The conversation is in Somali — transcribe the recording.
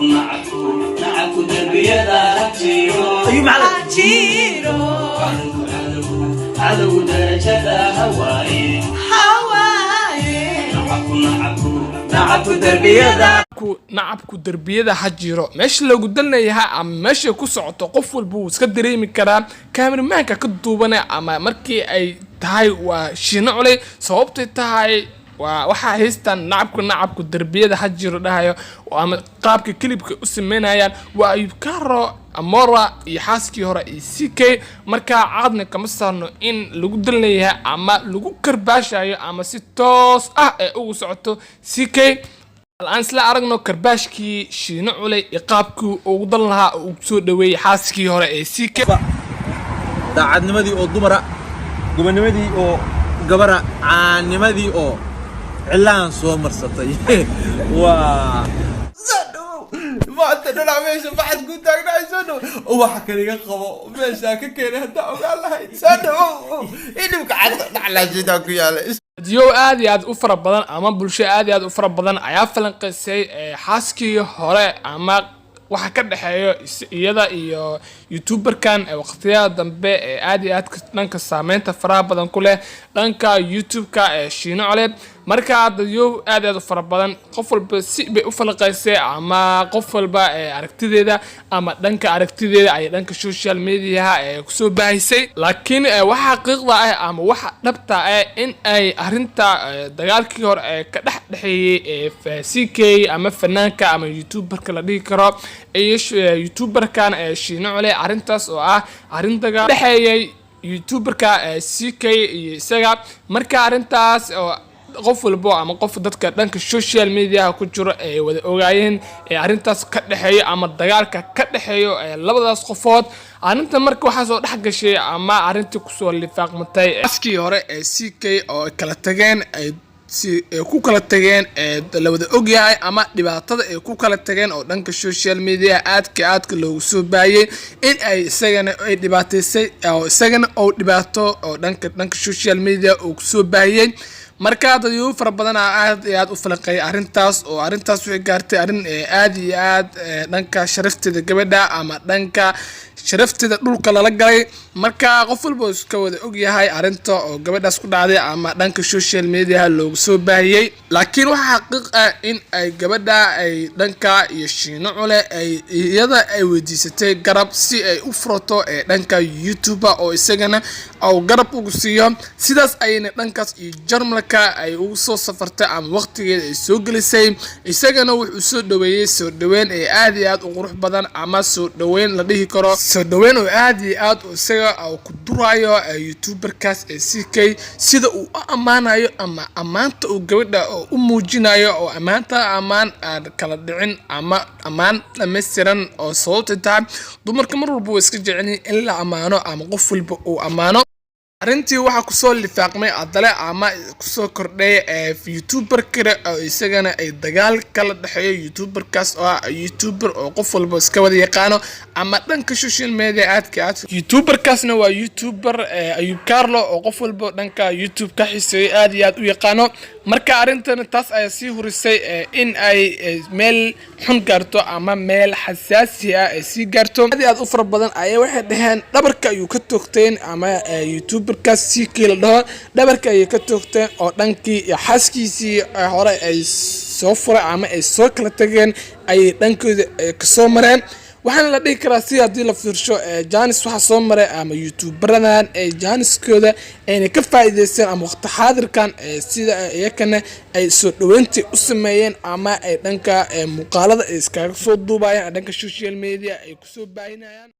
نعكو دربيدا جيرو أيوب على جيرو عدو درجة هواي نعكو دربيدا nacabku darbiyada ha jiro meesha lagu dalnayahay ama meesha ku socoto qof walba uu iska dareemi karaa kaamiramanka ka duubanay ama markii ay tahay waa shiino culay sababtay tahay waxa haystaan nacabku darbiyada ha jiro dhahayo ama qaabka clipka u sameynayaan waa Ayub Karo Amora iyo xaaskii hore CK marka caadna kama saarno in lagu dalnayahay ama lagu karbaashayo ama si toos ah ee ugu socoto CK الآن سلا أرجعنا كرباشكي شيء نقوله إقابكو وضلها وبسود دوي حاسكي هراء سيك. دا عاد نمدي أو دمرة قبل نمدي أو جبرة عن نمدي أو علان صومر سطي. زنو ما أنت نلعب إيش بعد قلت أنا زنو هو حكى لي قبو ماشي كيني هدا وقال له زنو إني بقعد على جدك يا ليش. ديو aad u fara badan ama bulsho aad u fara badan ayaa falanqeysay xaaskii hore ama waxa ka dhaxeeyo iyada iyo youtuberkan waqtiyada dambe aad dhanka saameynta faraha badan ku leh dhanka youtube-ka shiino cole marka dadyo aad u fara badan qof walba si bay u falanqeysay ama qof walba aragtideeda ama dhanka aragtideeda ay dhanka social media ku soo baahisay laakiin waxa xaqiiqda ah ama waxa dhabta ah in ay arinta dagaalkii hore ka dhaxeeyay CK ama fanaanka ama youtuberka la dhigi karo youtuberkan shiino cole arintaas oo ah arin dagaal dhaxeeyay youtuberka CK iyo isaga marka arintaas oo qof walba ama qof dadka dhanka social media ku jiro ay wada ogaayeen arintaas ka dhaxeeyo ama dagaalka ka dhaxeeyo labadaas qofood arinta markii waxa soo dhax gashay ama arintii ku soo lifaaqmatay askii hore CK oo kala tageen ay ku kala tageen la wada ogyahay ama dhibaatada ay ku kala tageen oo dhanka social media aadka loogu soo baayay in ay isagana ay dhibaateysay oo isagana oo dhibaato oo dhanka social media uu soo baayay marka dadyo fara badan aad u falanqay arintaas oo arintaas waxay gaartay arin aad iyo aad dhanka sharafteeda gabadha ama dhanka sharafteeda dhulka la galay marka qof walba iska wada og yahay arinta oo gabadhaas ku dhacday ama dhanka social media loogu soo baahiyay laakiin waxa xaqiiq ah in ay gabadha ay dhanka iyo shiino cole ay iyada ay weydiisatay garab si ay u furto dhanka YouTube oo isagana oo garab ugu siiyo sidaas ayna dhankaas iyo jarmalka ay ugu soo safartay ama waqtigeeda ay soo galisay isagana wuxuu soo dhaweeyay soo dhaweyn aad iyo aad u qurux badan ama soo dhaweyn la dhihi karo soo dhaweyn oo aad iyo aad isaga oo ku durayo youtuberkaas CK sida uu amaanayo ama amaanta uu gabadha oo u muujinayo oo amaanta amaan aan kala dhicin ama amaan dhameystiran oo sababta tahay dumarka mar walba way iska jecelyihiin in la amaano ama qof walba uu amaano arintii waxa ku soo lifaaqmay adale ama ku soo kordhay youtuber kale oo isagana ay dagaal kala dhaxeeyo youtuberkaas oo youtuber oo qof walba iska wada yaqaano ama dhanka social media aad youtuberkaasna waa youtuber Ayub Karo oo qof walba dhanka YouTube ka xiiseeyo aad iyo aad u yaqaano marka arintan taas ay sii hurisay in ay meel xun gaarto ama meel xasaasi ah ay sii gaarto aad u fara badan ay waxay dhaheen dhabarka ayuu ka toogteen ama youtuberkaas CK la dhaho dhabarka ay ka toogteen oo dhankii xaaskiisii hore ay soo furay ama ay soo kala tageen ay dhankooda ka soo mareen waxaan la dhigi karaa si hadii la fiirsho Janis waxa soo maray ama youtuberadan Janiskooda ay ka faa'iideysteen ama waqti xaadirkan sida iyakana ay soo dhaweyntii u sameeyeen ama ay dhanka muuqaalada iskaga soo duubayaan dhanka social media ay ku soo baahinayaan